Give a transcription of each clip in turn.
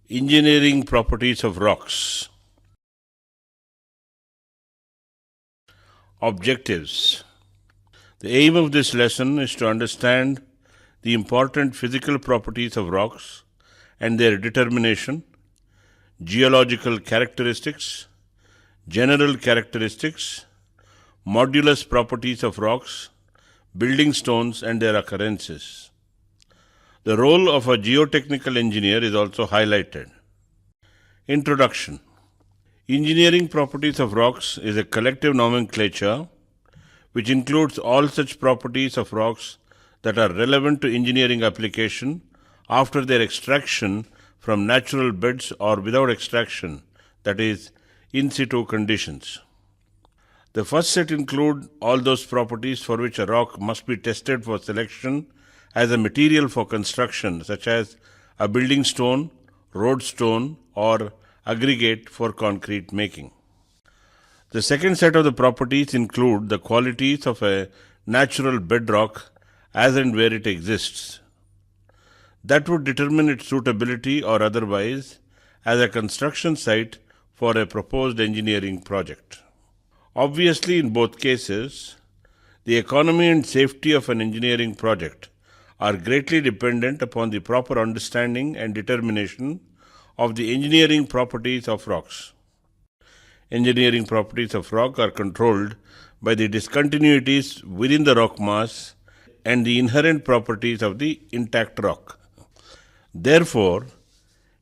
Engineering properties of rocks. Objectives. The aim of this lesson is to understand the important physical properties of rocks and their determination, geological characteristics, general characteristics, modulus properties of rocks, building stones and their occurrences. The role of a geotechnical engineer is also highlighted. Introduction. Engineering properties of rocks is a collective nomenclature which includes all such properties of rocks that are relevant to engineering application after their extraction from natural beds or without extraction, that is, in situ conditions. The first set include all those properties for which a rock must be tested for selection as a material for construction, such as a building stone, road stone, or aggregate for concrete making. The second set of the properties include the qualities of a natural bedrock as and where it exists. That would determine its suitability or otherwise as a construction site for a proposed engineering project. Obviously, in both cases, the economy and safety of an engineering project are greatly dependent upon the proper understanding and determination of the engineering properties of rocks. Engineering properties of rock are controlled by the discontinuities within the rock mass and the inherent properties of the intact rock. Therefore,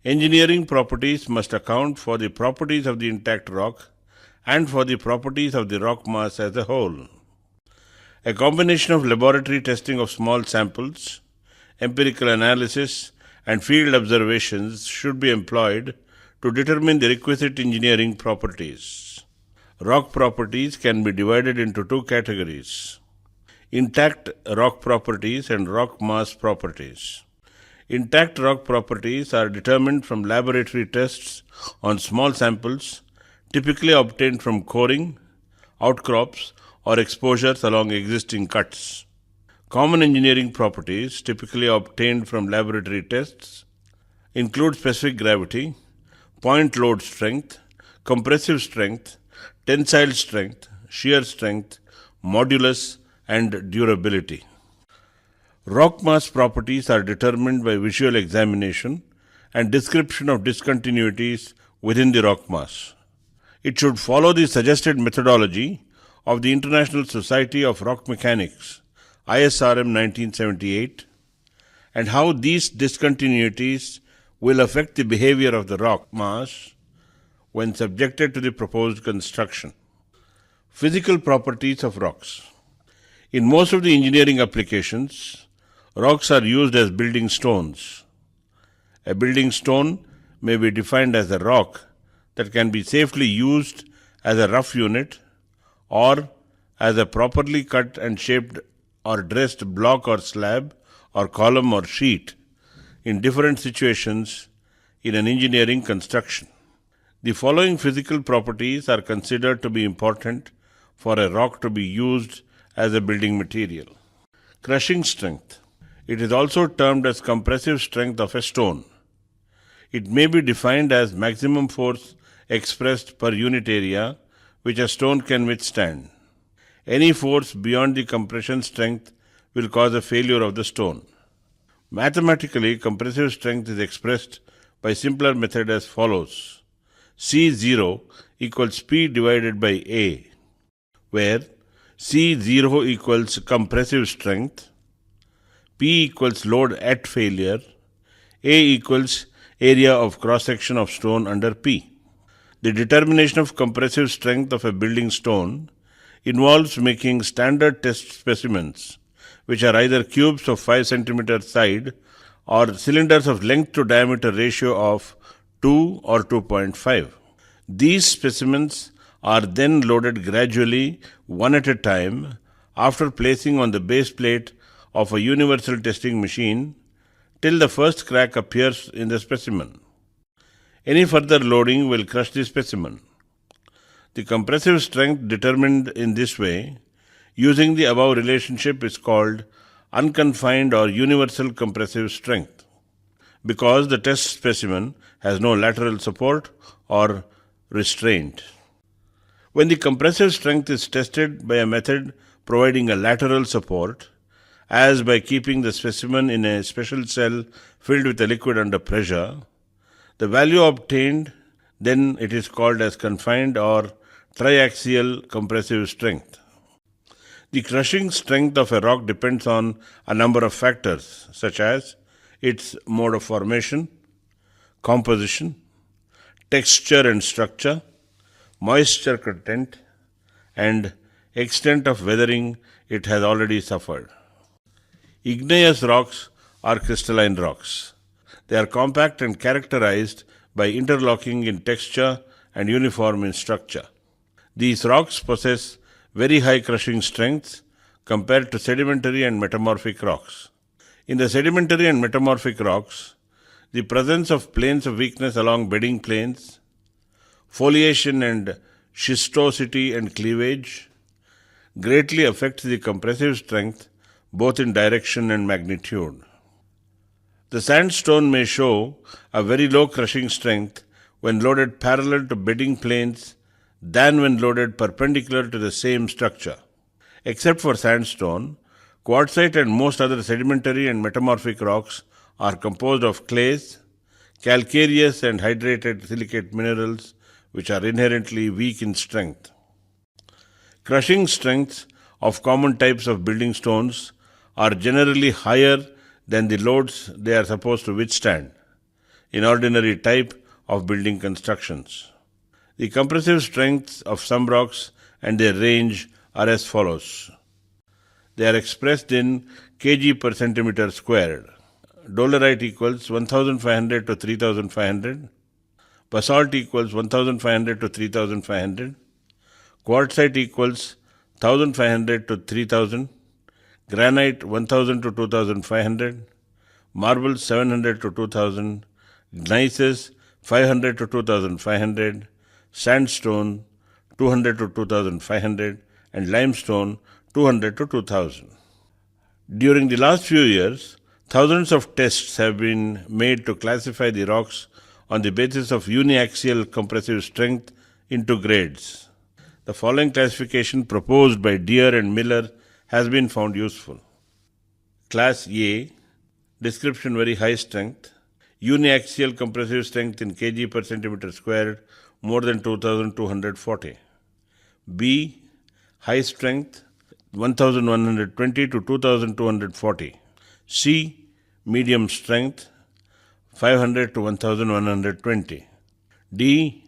engineering properties must account for the properties of the intact rock and for the properties of the rock mass as a whole. A combination of laboratory testing of small samples, empirical analysis, and field observations should be employed to determine the requisite engineering properties. Rock properties can be divided into two categories: intact rock properties and rock mass properties. Intact rock properties are determined from laboratory tests on small samples, typically obtained from coring, outcrops, or exposures along existing cuts. Common engineering properties, typically obtained from laboratory tests, include specific gravity, point load strength, compressive strength, tensile strength, shear strength, modulus, and durability. Rock mass properties are determined by visual examination and description of discontinuities within the rock mass. It should follow the suggested methodology of the International Society of Rock Mechanics, ISRM 1978, and how these discontinuities will affect the behavior of the rock mass when subjected to the proposed construction. Physical properties of rocks. In most of the engineering applications, rocks are used as building stones. A building stone may be defined as a rock that can be safely used as a rough unit or as a properly cut and shaped or dressed block or slab or column or sheet in different situations in an engineering construction. The following physical properties are considered to be important for a rock to be used as a building material. Crushing strength. It is also termed as compressive strength of a stone. It may be defined as maximum force expressed per unit area which a stone can withstand. Any force beyond the compression strength will cause a failure of the stone. Mathematically, compressive strength is expressed by simpler method as follows: C0 equals P divided by A, where C0 equals compressive strength, P equals load at failure, A equals area of cross-section of stone under P. The determination of compressive strength of a building stone involves making standard test specimens, which are either cubes of 5 cm side or cylinders of length to diameter ratio of 2 or 2.5. These specimens are then loaded gradually, one at a time, after placing on the base plate of a universal testing machine till the first crack appears in the specimen. Any further loading will crush the specimen. The compressive strength determined in this way using the above relationship is called unconfined or universal compressive strength. because the test specimen has no lateral support or restraint. When the compressive strength is tested by a method providing a lateral support, as by keeping the specimen in a special cell filled with a liquid under pressure, the value obtained, then it is called as confined or triaxial compressive strength. The crushing strength of a rock depends on a number of factors, such as its mode of formation, composition, texture and structure, moisture content, and extent of weathering it has already suffered. Igneous rocks are crystalline rocks. They are compact and characterized by interlocking in texture and uniform in structure. These rocks possess very high crushing strengths compared to sedimentary and metamorphic rocks. In the sedimentary and metamorphic rocks, the presence of planes of weakness along bedding planes, foliation and schistosity and cleavage greatly affects the compressive strength both in direction and magnitude. The sandstone may show a very low crushing strength when loaded parallel to bedding planes than when loaded perpendicular to the same structure. Except for sandstone, quartzite and most other sedimentary and metamorphic rocks are composed of clays, calcareous and hydrated silicate minerals which are inherently weak in strength. Crushing strengths of common types of building stones are generally higher than the loads they are supposed to withstand in ordinary type of building constructions. The compressive strengths of some rocks and their range are as follows. They are expressed in kg per centimeter squared. Dolerite equals 1500 to 3500. Basalt equals 1500 to 3500. Quartzite equals 1500 to 3000. Granite 1000 to 2500. Marble 700 to 2000. Gneisses 500 to 2500. Sandstone 200 to 2500. And limestone 200 to 2000. During the last few years, thousands of tests have been made to classify the rocks on the basis of uniaxial compressive strength into grades. The following classification proposed by Deere and Miller has been found useful. Class A, description very high strength, uniaxial compressive strength in kg per centimeter squared more than 2240. B, high strength 1120 to 2240. C, medium strength 500 to 1120. D,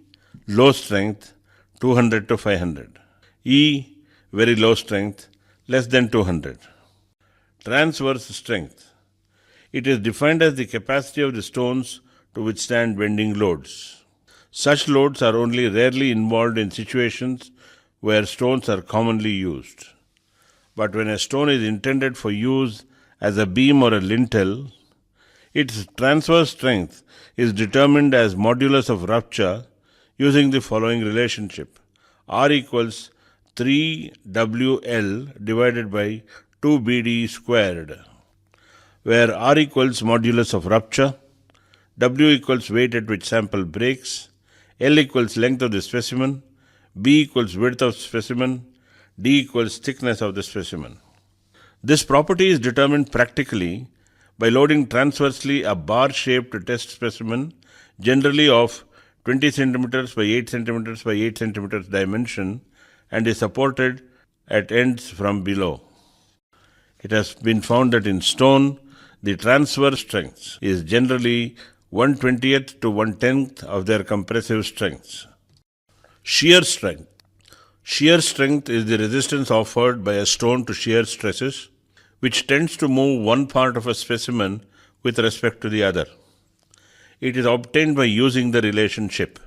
low strength 200 to 500. E, very low strength less than 200. Transverse strength. It is defined as the capacity of the stones to withstand bending loads. Such loads are only rarely involved in situations where stones are commonly used. But when a stone is intended for use as a beam or a lintel, its transverse strength is determined as modulus of rupture using the following relationship. R equals 3WL divided by 2BD squared, where R equals modulus of rupture, W equals weight at which sample breaks, L equals length of the specimen, B equals width of specimen, D equals thickness of the specimen. This property is determined practically by loading transversely a bar-shaped test specimen, generally of 20 centimeters by 8 centimeters by 8 centimeters dimension, and is supported at ends from below. It has been found that in stone, the transverse strength is generally 1/20th to 1/10th of their compressive strengths. Shear strength. Shear strength is the resistance offered by a stone to shear stresses, which tends to move one part of a specimen with respect to the other. It is obtained by using the relationship.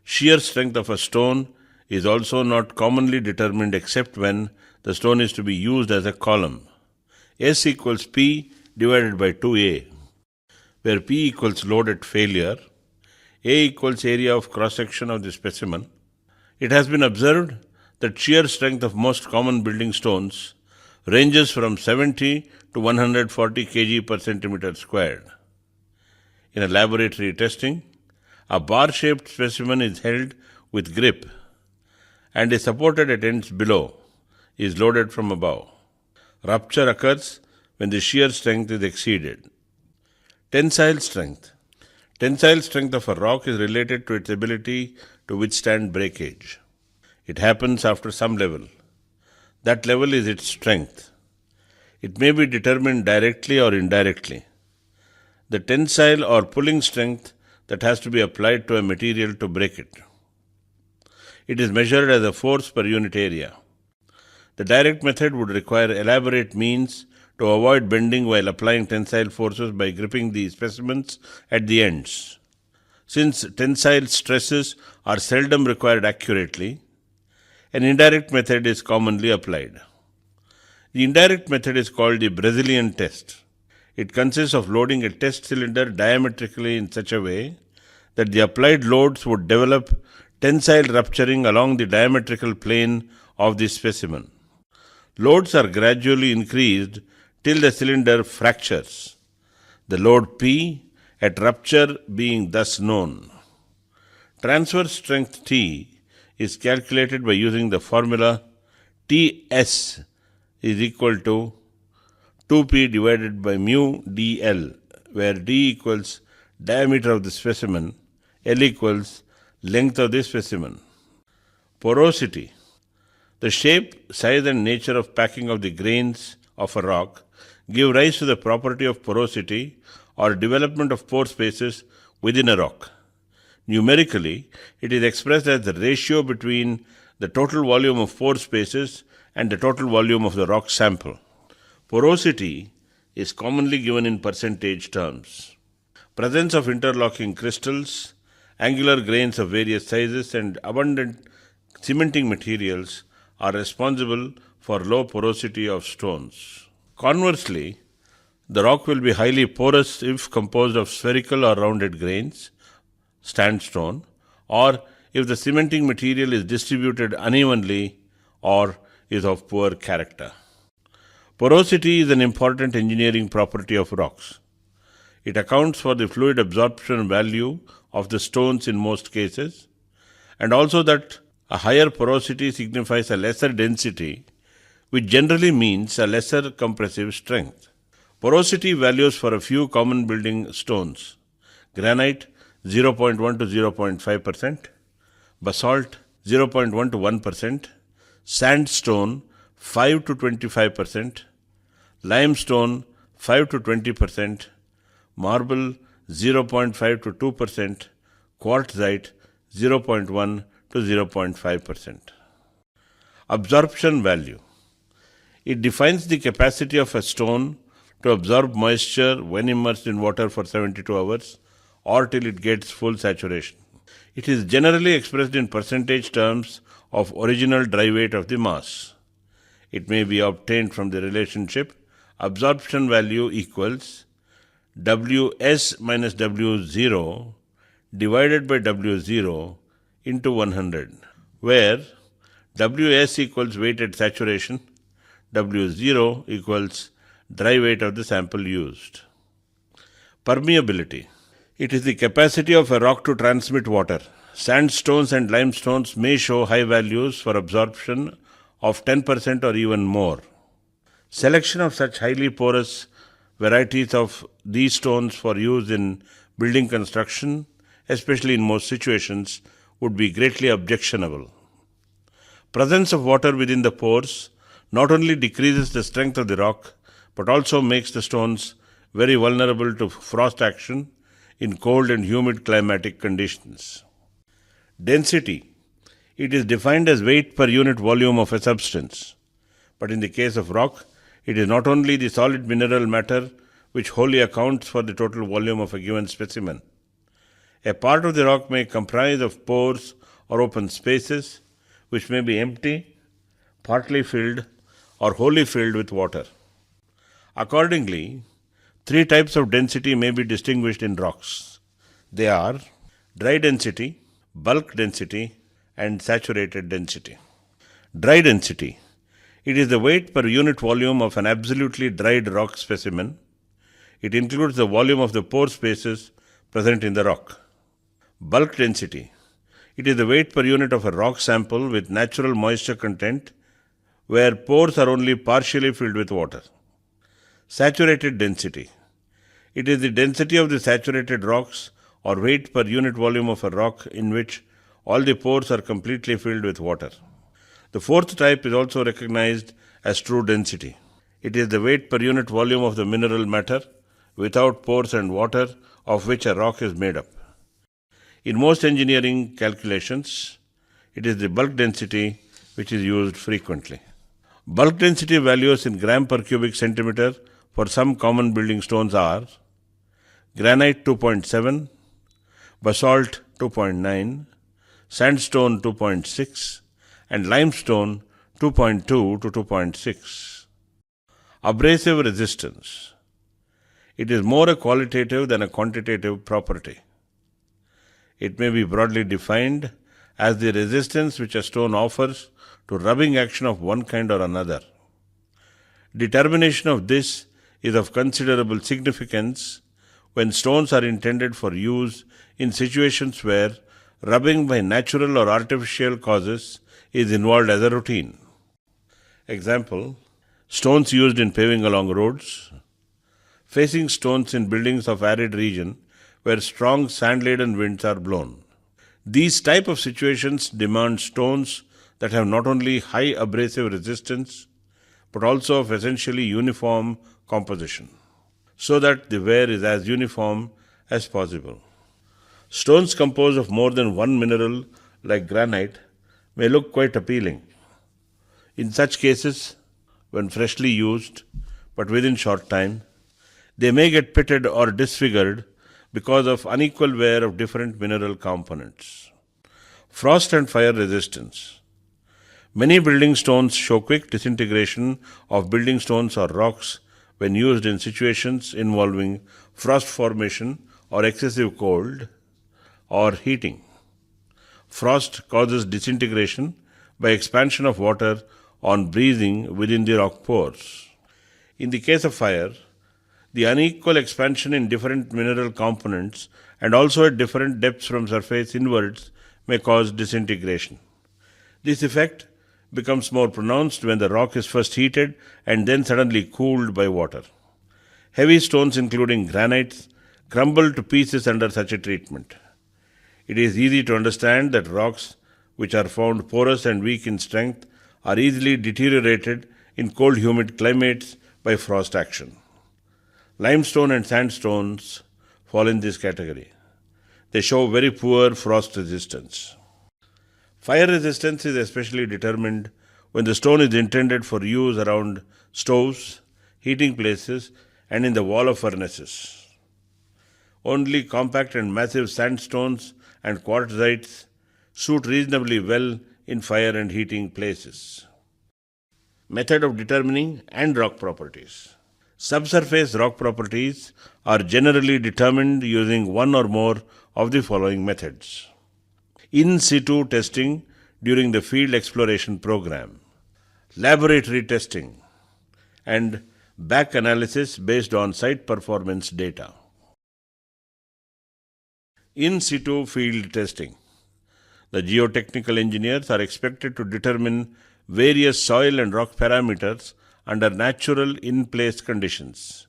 Shear strength of a stone is also not commonly determined except when the stone is to be used as a column. S equals P divided by 2A, where P equals load at failure, A equals area of cross-section of the specimen. It has been observed that shear strength of most common building stones ranges from 70 to 140 kg per centimeter squared. In a laboratory testing, a bar-shaped specimen is held with grip and is supported at ends below, is loaded from above. Rupture occurs when the shear strength is exceeded. Tensile strength. Tensile strength of a rock is related to its ability to withstand breakage. It happens after some level. That level is its strength. It may be determined directly or indirectly. The tensile or pulling strength that has to be applied to a material to break it. It is measured as a force per unit area. The direct method would require elaborate means to avoid bending while applying tensile forces by gripping the specimens at the ends. Since tensile stresses are seldom required accurately, an indirect method is commonly applied. The indirect method is called the Brazilian test. It consists of loading a test cylinder diametrically in such a way that the applied loads would develop tensile rupturing along the diametrical plane of the specimen. Loads are gradually increased till the cylinder fractures, the load P at rupture being thus known. Transverse strength T is calculated by using the formula Ts is equal to 2P divided by mu dl, where d equals diameter of the specimen, L equals length of the specimen. Porosity. The shape, size and nature of packing of the grains of a rock give rise to the property of porosity or development of pore spaces within a rock. Numerically, it is expressed as the ratio between the total volume of pore spaces and the total volume of the rock sample. Porosity is commonly given in percentage terms. Presence of interlocking crystals, angular grains of various sizes and abundant cementing materials are responsible for low porosity of stones. Conversely, the rock will be highly porous if composed of spherical or rounded grains, sandstone, or if the cementing material is distributed unevenly or is of poor character. Porosity is an important engineering property of rocks. It accounts for the fluid absorption value of the stones in most cases, and also that a higher porosity signifies a lesser density, which generally means a lesser compressive strength. Porosity values for a few common building stones: granite 0.1 to 0.5%, basalt 0.1 to 1%, sandstone 5 to 25%, limestone 5 to 20%, marble 0.5 to 2%, quartzite 0.1 to 0.5%. Absorption value. It defines the capacity of a stone to absorb moisture when immersed in water for 72 hours or till it gets full saturation. It is generally expressed in percentage terms of original dry weight of the mass. It may be obtained from the relationship absorption value equals Ws minus W0 divided by W0 into 100, where Ws equals weight at saturation, W0 equals dry weight of the sample used. Permeability. It is the capacity of a rock to transmit water. Sandstones and limestones may show high values for absorption of 10% or even more. Selection of such highly porous varieties of these stones for use in building construction, especially in most situations, would be greatly objectionable. Presence of water within the pores not only decreases the strength of the rock, but also makes the stones very vulnerable to frost action in cold and humid climatic conditions. Density. It is defined as weight per unit volume of a substance. But in the case of rock, it is not only the solid mineral matter which wholly accounts for the total volume of a given specimen. A part of the rock may comprise of pores or open spaces, which may be empty, partly filled, or wholly filled with water. Accordingly, three types of density may be distinguished in rocks. They are dry density, bulk density, and saturated density. Dry density. It is the weight per unit volume of an absolutely dried rock specimen. It includes the volume of the pore spaces present in the rock. Bulk density. It is the weight per unit of a rock sample with natural moisture content where pores are only partially filled with water. Saturated density. It is the density of the saturated rocks or weight per unit volume of a rock in which all the pores are completely filled with water. The fourth type is also recognized as true density. It is the weight per unit volume of the mineral matter without pores and water of which a rock is made up. In most engineering calculations, it is the bulk density which is used frequently. Bulk density values in gram per cubic centimeter for some common building stones are granite 2.7, basalt 2.9, sandstone 2.6, and limestone 2.2 to 2.6. Abrasive resistance. It is more a qualitative than a quantitative property. It may be broadly defined as the resistance which a stone offers to rubbing action of one kind or another. Determination of this is of considerable significance when stones are intended for use in situations where rubbing by natural or artificial causes is involved as a routine. Example, stones used in paving along roads, facing stones in buildings of arid region where strong sand-laden winds are blown. These type of situations demand stones that have not only high abrasive resistance but also of essentially uniform composition, so that the wear is as uniform as possible. Stones composed of more than one mineral like granite may look quite appealing. In such cases, when freshly used, but within short time, they may get pitted or disfigured because of unequal wear of different mineral components. Frost and fire resistance. Many building stones show quick disintegration of building stones or rocks when used in situations involving frost formation or excessive cold or heating. Frost causes disintegration by expansion of water on breathing within the rock pores. In the case of fire, the unequal expansion in different mineral components and also at different depths from surface inwards may cause disintegration. This effect becomes more pronounced when the rock is first heated and then suddenly cooled by water. Heavy stones including granites crumble to pieces under such a treatment. It is easy to understand that rocks which are found porous and weak in strength are easily deteriorated in cold humid climates by frost action. Limestone and sandstones fall in this category. They show very poor frost resistance. Fire resistance is especially determined when the stone is intended for use around stoves, heating places, and in the wall of furnaces. Only compact and massive sandstones and quartzites suit reasonably well in fire and heating places. Method of determining and rock properties. Subsurface rock properties are generally determined using one or more of the following methods. In situ testing during the field exploration program, laboratory testing, and back analysis based on site performance data. In situ field testing. The geotechnical engineers are expected to determine various soil and rock parameters under natural in-place conditions.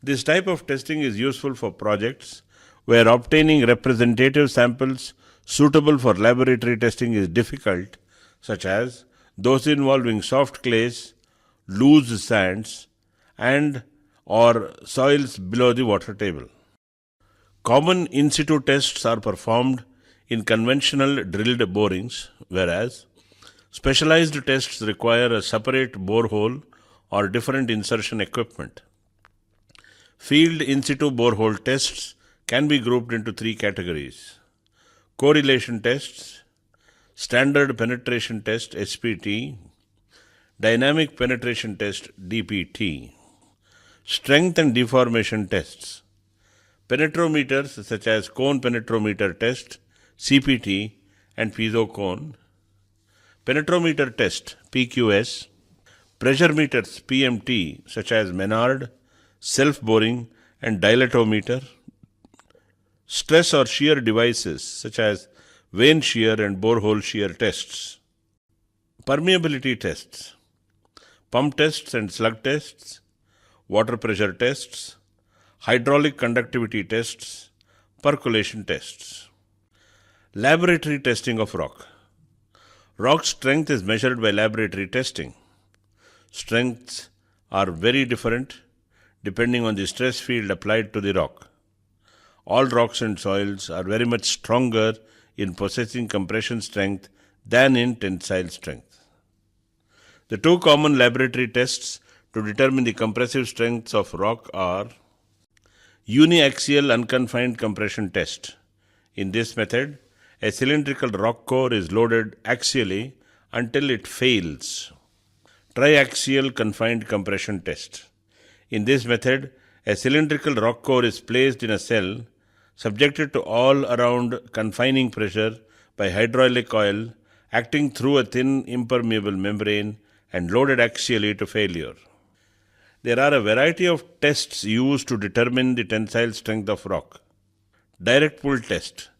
This type of testing is useful for projects where obtaining representative samples suitable for laboratory testing is difficult, such as those involving soft clays, loose sands, and or soils below the water table. Common in situ tests are performed in conventional drilled borings, whereas specialized tests require a separate borehole or different insertion equipment. Field in situ borehole tests can be grouped into three categories: correlation tests, standard penetration test (SPT), dynamic penetration test (DPT), strength and deformation tests. Penetrometers such as cone penetrometer test (CPT) and piezo cone, penetrometer test (PQS), pressure meters (PMT) such as Menard, self-boring and dilatometer, stress or shear devices such as vane shear and borehole shear tests, permeability tests, pump tests and slug tests, water pressure tests, hydraulic conductivity tests, percolation tests. Laboratory testing of rock. Rock strength is measured by laboratory testing. Strengths are very different depending on the stress field applied to the rock. All rocks and soils are very much stronger in possessing compression strength than in tensile strength. The two common laboratory tests to determine the compressive strengths of rock are uniaxial unconfined compression test. In this method, a cylindrical rock core is loaded axially until it fails. Triaxial confined compression test. In this method, a cylindrical rock core is placed in a cell subjected to all-around confining pressure by hydraulic coil acting through a thin impermeable membrane and loaded axially to failure. There are a variety of tests used to determine the tensile strength of rock. Direct pull test.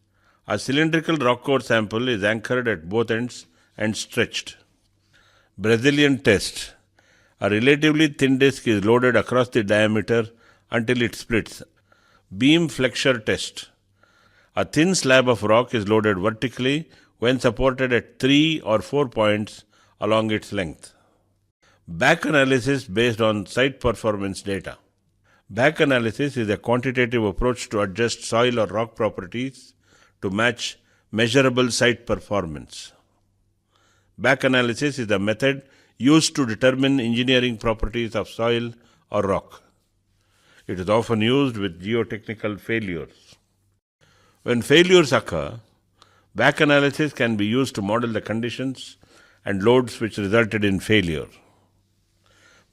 A cylindrical rock core sample is anchored at both ends and stretched. Brazilian test. A relatively thin disc is loaded across the diameter until it splits. Beam flexure test. A thin slab of rock is loaded vertically when supported at 3 or 4 points along its length. Back analysis based on site performance data. Back analysis is a quantitative approach to adjust soil or rock properties to match measurable site performance. Back analysis is a method used to determine engineering properties of soil or rock. It is often used with geotechnical failures. When failures occur, back analysis can be used to model the conditions and loads which resulted in failure.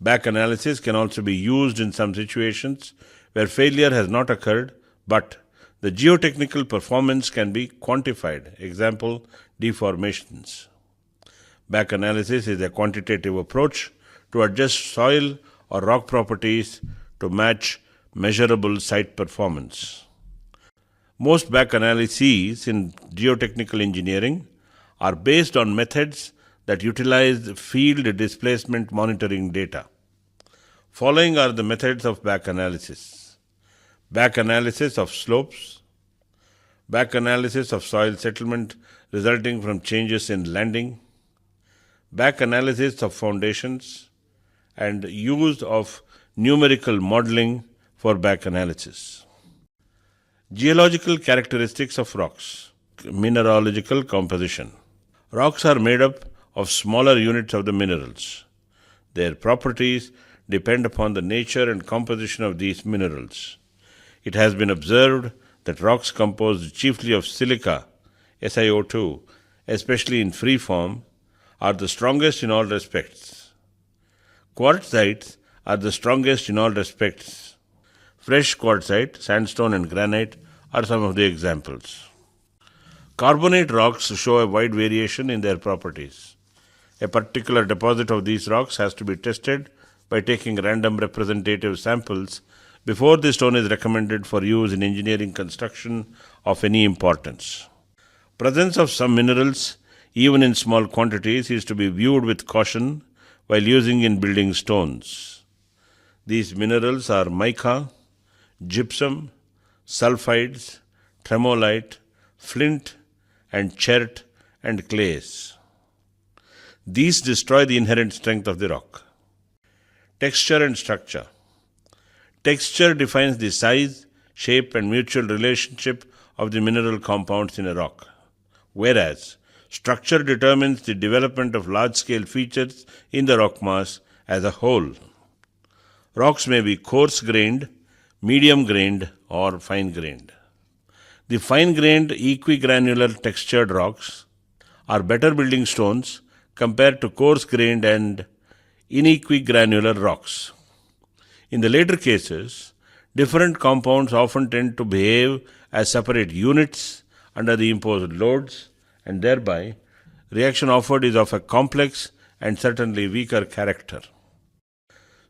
Back analysis can also be used in some situations where failure has not occurred, but the geotechnical performance can be quantified. Example, deformations. Back analysis is a quantitative approach to adjust soil or rock properties to match measurable site performance. Most back analyses in geotechnical engineering are based on methods that utilize field displacement monitoring data. Following are the methods of back analysis. Back analysis of slopes, back analysis of soil settlement resulting from changes in landing, back analysis of foundations, and use of numerical modeling for back analysis. Geological characteristics of rocks. Mineralogical composition. Rocks are made up of smaller units of the minerals. Their properties depend upon the nature and composition of these minerals. It has been observed that rocks composed chiefly of silica, SiO2, especially in free form, are the strongest in all respects. Quartzites are the strongest in all respects. Fresh quartzite, sandstone and granite are some of the examples. Carbonate rocks show a wide variation in their properties. A particular deposit of these rocks has to be tested by taking random representative samples before the stone is recommended for use in engineering construction of any importance. Presence of some minerals, even in small quantities, is to be viewed with caution while using in building stones. These minerals are mica, gypsum, sulfides, tremolite, flint, and chert and clays. These destroy the inherent strength of the rock. Texture and structure. Texture defines the size, shape, and mutual relationship of the mineral compounds in a rock, whereas structure determines the development of large-scale features in the rock mass as a whole. Rocks may be coarse-grained, medium-grained, or fine-grained. The fine-grained, equigranular textured rocks are better building stones compared to coarse-grained and inequigranular rocks. In the later cases, different compounds often tend to behave as separate units under the imposed loads, and thereby reaction offered is of a complex and certainly weaker character.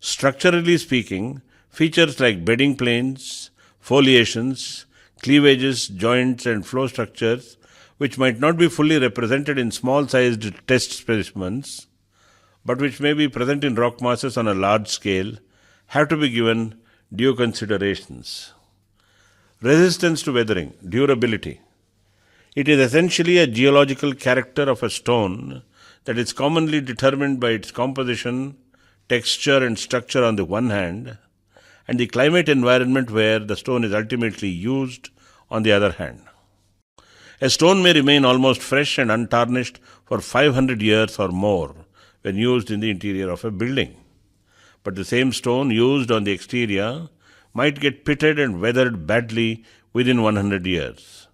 Structurally speaking, features like bedding planes, foliations, cleavages, joints, and flow structures, which might not be fully represented in small-sized test specimens, but which may be present in rock masses on a large scale, have to be given due considerations. Resistance to weathering, durability. It is essentially a geological character of a stone that is commonly determined by its composition, texture, and structure on the one hand, and the climate environment where the stone is ultimately used on the other hand. A stone may remain almost fresh and untarnished for 500 years or more when used in the interior of a building. But the same stone used on the exterior might get pitted and weathered badly within 100 years.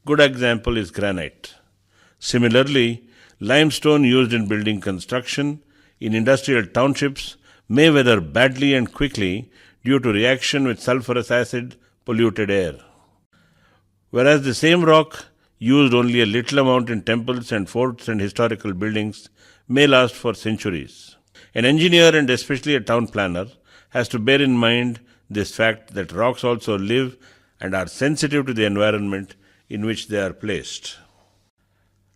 Good example is granite. Similarly, limestone used in building construction in industrial townships may weather badly and quickly due to reaction with sulfurous acid polluted air. Whereas the same rock used only a little amount in temples and forts and historical buildings may last for centuries. An engineer and especially a town planner has to bear in mind this fact that rocks also live and are sensitive to the environment in which they are placed.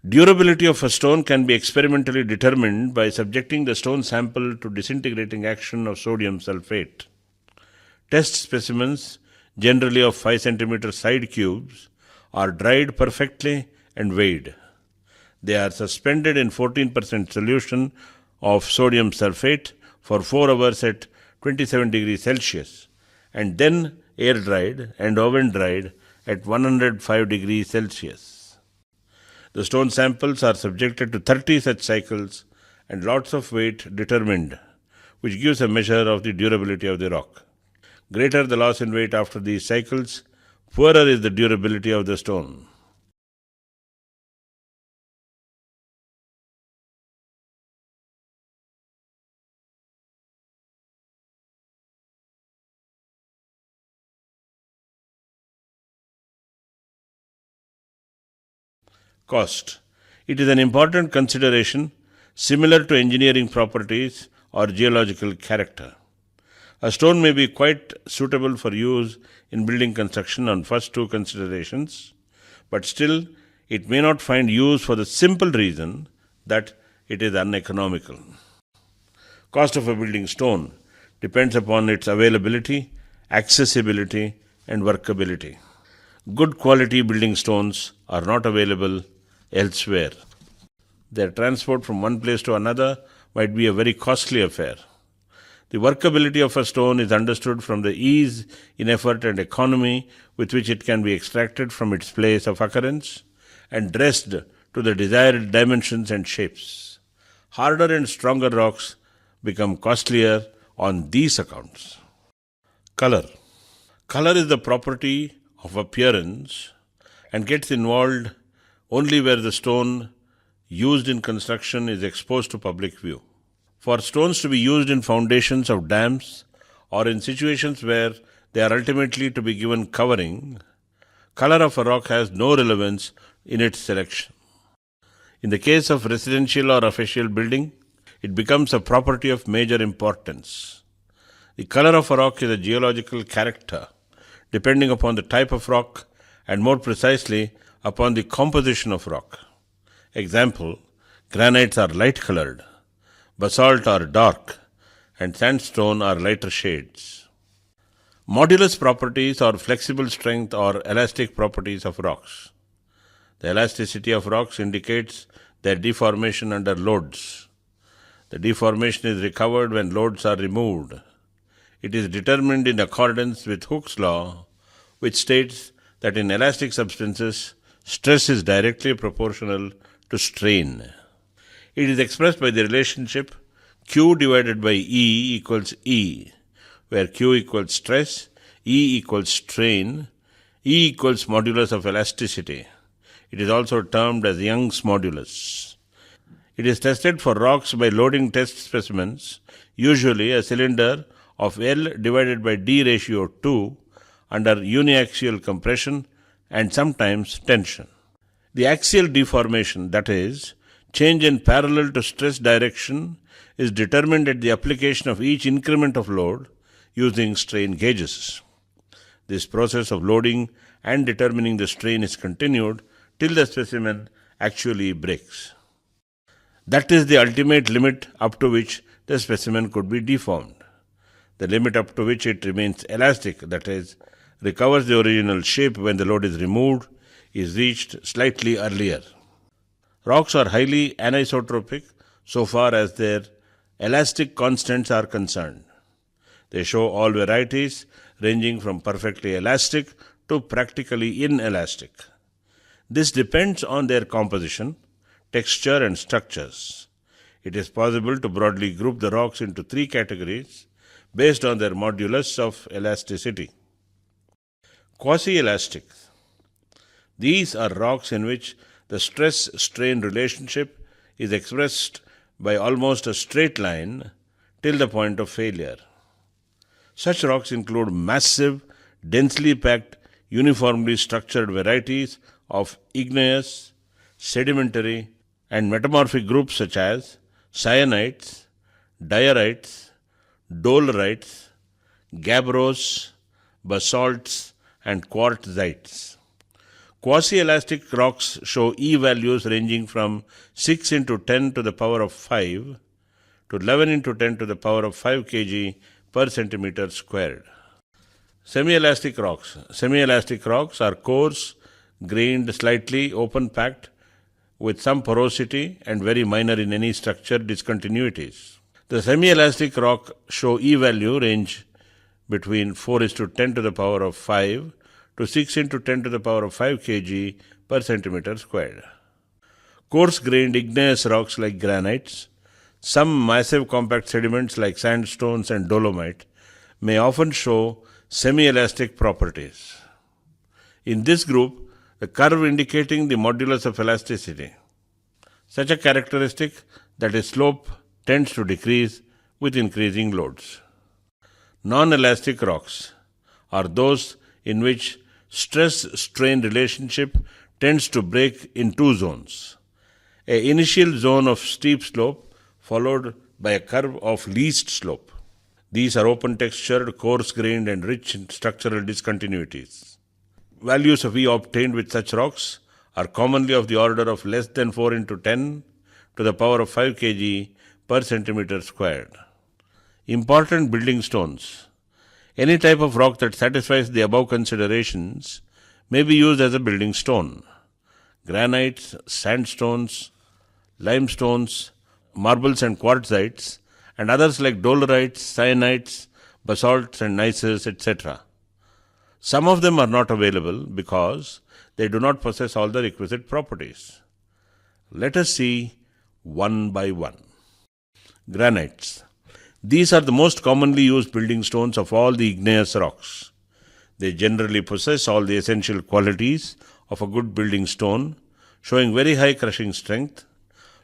Durability of a stone can be experimentally determined by subjecting the stone sample to disintegrating action of sodium sulfate. Test specimens, generally of 5 cm side cubes, are dried perfectly and weighed. They are suspended in 14% solution of sodium sulfate for 4 hours at 27 degrees Celsius and then air dried and oven dried at 105 degrees Celsius. The stone samples are subjected to 30 such cycles and lots of weight determined, which gives a measure of the durability of the rock. Greater the loss in weight after these cycles, poorer is the durability of the stone. Cost. It is an important consideration similar to engineering properties or geological character. A stone may be quite suitable for use in building construction on first two considerations, but still it may not find use for the simple reason that it is uneconomical. Cost of a building stone depends upon its availability, accessibility, and workability. Good quality building stones are not available elsewhere. Their transport from one place to another might be a very costly affair. The workability of a stone is understood from the ease in effort and economy with which it can be extracted from its place of occurrence and dressed to the desired dimensions and shapes. Harder and stronger rocks become costlier on these accounts. Color. Color is the property of appearance and gets involved only where the stone used in construction is exposed to public view. For stones to be used in foundations of dams or in situations where they are ultimately to be given covering, color of a rock has no relevance in its selection. In the case of residential or official building, it becomes a property of major importance. The color of a rock is a geological character, depending upon the type of rock and more precisely upon the composition of rock. Example, granites are light colored, basalt are dark, and sandstone are lighter shades. Modulus properties or flexible strength or elastic properties of rocks. The elasticity of rocks indicates their deformation under loads. The deformation is recovered when loads are removed. It is determined in accordance with Hooke's law, which states that in elastic substances, stress is directly proportional to strain. It is expressed by the relationship Q divided by E equals E, where Q equals stress, E equals strain, E equals modulus of elasticity. It is also termed as Young's modulus. It is tested for rocks by loading test specimens, usually a cylinder of L divided by D ratio 2 under uniaxial compression and sometimes tension. The axial deformation, that is, change in parallel to stress direction, is determined at the application of each increment of load using strain gauges. This process of loading and determining the strain is continued till the specimen actually breaks. That is the ultimate limit up to which the specimen could be deformed. The limit up to which it remains elastic, that is, recovers the original shape when the load is removed, is reached slightly earlier. Rocks are highly anisotropic so far as their elastic constants are concerned. They show all varieties ranging from perfectly elastic to practically inelastic. This depends on their composition, texture and structures. It is possible to broadly group the rocks into three categories based on their modulus of elasticity. Quasi-elastic. These are rocks in which the stress-strain relationship is expressed by almost a straight line till the point of failure. Such rocks include massive, densely packed, uniformly structured varieties of igneous, sedimentary, and metamorphic groups such as syenites, diorites, dolerites, gabbros, basalts, and quartzites. Quasi-elastic rocks show E values ranging from 6 into 10 to the power of 5 to 11 into 10 to the power of 5 kg per centimeter squared. Semi-elastic rocks. Semi-elastic rocks are coarse, grained, slightly open-packed with some porosity and very minor in any structure discontinuities. The semi-elastic rock show E value range between 4 is to 10 to the power of 5 to 6 into 10 to the power of 5 kg per centimeter squared. Coarse-grained igneous rocks like granites, some massive compact sediments like sandstones and dolomite may often show semi-elastic properties. In this group, the curve indicating the modulus of elasticity. Such a characteristic that its slope tends to decrease with increasing loads. Non-elastic rocks are those in which stress-strain relationship tends to break in two zones. An initial zone of steep slope followed by a curve of least slope. These are open-textured, coarse-grained and rich in structural discontinuities. Values of E obtained with such rocks are commonly of the order of less than 4 into 10 to the power of 5 kg per centimeter squared. Important building stones. Any type of rock that satisfies the above considerations may be used as a building stone. Granites, sandstones, limestones, marbles and quartzites, and others like dolerites, syenites, basalts and gneisses, etc. Some of them are not available because they do not possess all the requisite properties. Let us see one by one. Granites. These are the most commonly used building stones of all the igneous rocks. They generally possess all the essential qualities of a good building stone, showing very high crushing strength,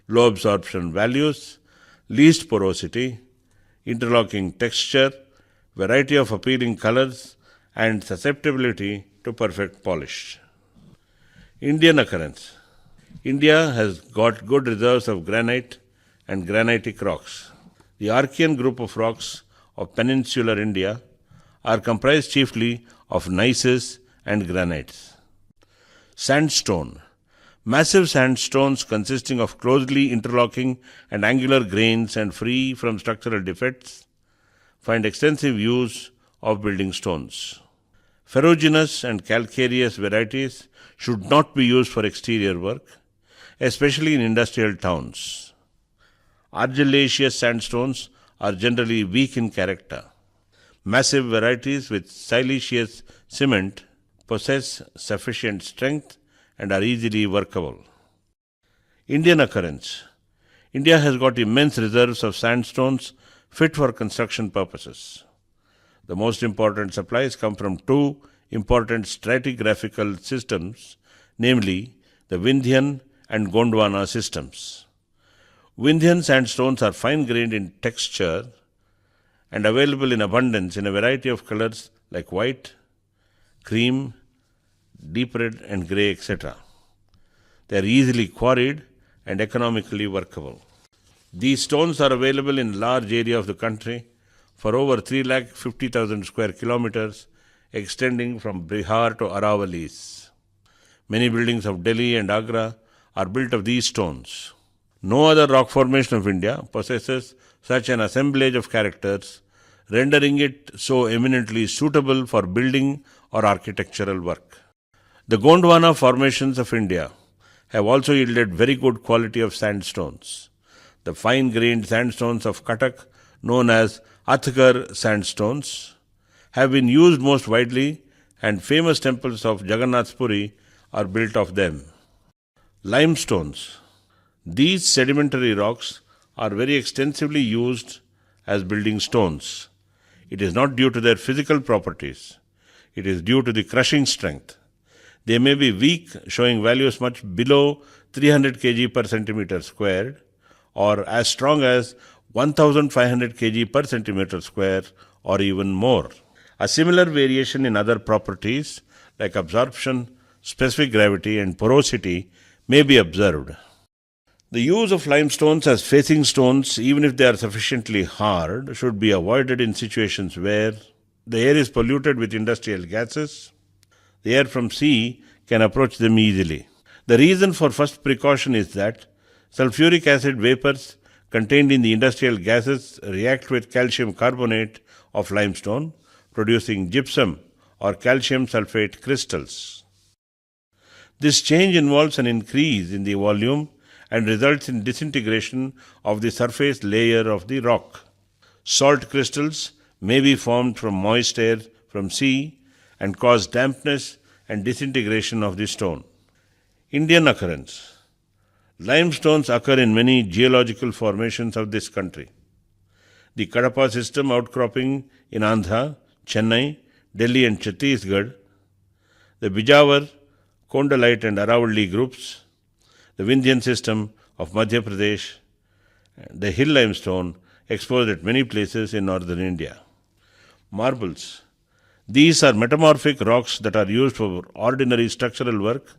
low absorption values, least porosity, interlocking texture, variety of appealing colors, and susceptibility to perfect polish. Indian occurrence. India has got good reserves of granite and granitic rocks. The Archean group of rocks of peninsular India are comprised chiefly of gneisses and granites. Sandstone. Massive sandstones consisting of closely interlocking and angular grains and free from structural defects find extensive use of building stones. Ferruginous and calcareous varieties should not be used for exterior work, especially in industrial towns. Argillaceous sandstones are generally weak in character. Massive varieties with siliceous cement possess sufficient strength and are easily workable. Indian occurrence. India has got immense reserves of sandstones fit for construction purposes. The most important supplies come from two important stratigraphical systems, namely the Vindhyan and Gondwana systems. Vindhyan sandstones are fine-grained in texture and available in abundance in a variety of colors like white, cream, deep red and grey, etc. They are easily quarried and economically workable. These stones are available in large area of the country for over 3,50,000 square kilometers extending from Bihar to Aravalis. Many buildings of Delhi and Agra are built of these stones. No other rock formation of India possesses such an assemblage of characters, rendering it so eminently suitable for building or architectural work. The Gondwana formations of India have also yielded very good quality of sandstones. The fine-grained sandstones of Cuttack, known as Athgar sandstones, have been used most widely, and famous temples of Jagannath Puri are built of them. Limestones. These sedimentary rocks are very extensively used as building stones. It is not due to their physical properties. It is due to the crushing strength. They may be weak, showing values much below 300 kg per centimeter squared, or as strong as 1500 kg per centimeter square, or even more. A similar variation in other properties like absorption, specific gravity, and porosity may be observed. The use of limestones as facing stones, even if they are sufficiently hard, should be avoided in situations where the air is polluted with industrial gases. The air from sea can approach them easily. The reason for first precaution is that sulfuric acid vapors contained in the industrial gases react with calcium carbonate of limestone, producing gypsum or calcium sulfate crystals. This change involves an increase in the volume and results in disintegration of the surface layer of the rock. Salt crystals may be formed from moist air from sea and cause dampness and disintegration of the stone. Indian occurrence. Limestones occur in many geological formations of this country. The Kadapa system outcropping in Andhra, Chennai, Delhi and Chhattisgarh, the Bijawar, Kondalite and Aravalli groups, the Vindhyan system of Madhya Pradesh, the hill limestone exposed at many places in northern India. Marbles. These are metamorphic rocks that are used for ordinary structural work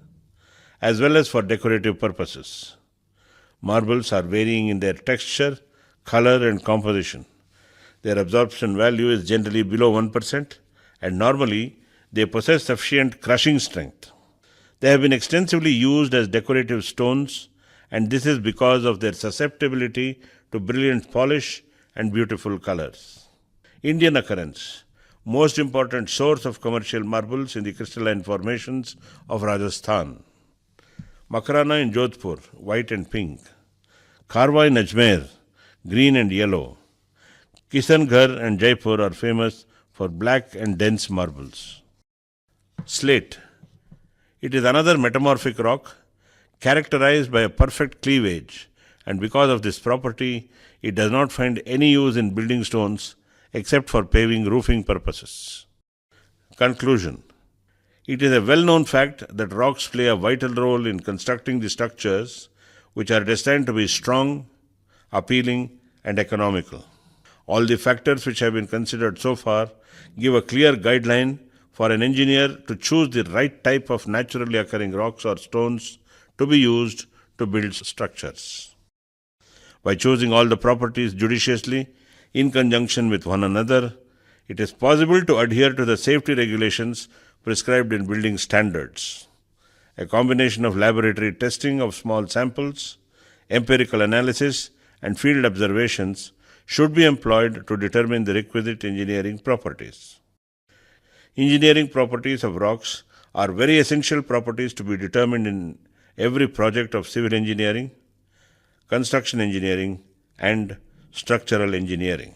as well as for decorative purposes. Marbles are varying in their texture, color and composition. Their absorption value is generally below 1% and normally they possess sufficient crushing strength. They have been extensively used as decorative stones, and this is because of their susceptibility to brilliant polish and beautiful colors. Indian occurrence. Most important source of commercial marbles in the crystalline formations of Rajasthan. Makrana in Jodhpur, white and pink. Karwa in Ajmer, green and yellow. Kishangarh and Jaipur are famous for black and dense marbles. Slate. It is another metamorphic rock characterized by a perfect cleavage, and because of this property, it does not find any use in building stones except for paving roofing purposes. Conclusion. It is a well-known fact that rocks play a vital role in constructing the structures which are destined to be strong, appealing, and economical. All the factors which have been considered so far give a clear guideline for an engineer to choose the right type of naturally occurring rocks or stones to be used to build structures. By choosing all the properties judiciously in conjunction with one another, it is possible to adhere to the safety regulations prescribed in building standards. A combination of laboratory testing of small samples, empirical analysis, and field observations should be employed to determine the requisite engineering properties. Engineering properties of rocks are very essential properties to be determined in every project of civil engineering, construction engineering, and structural engineering.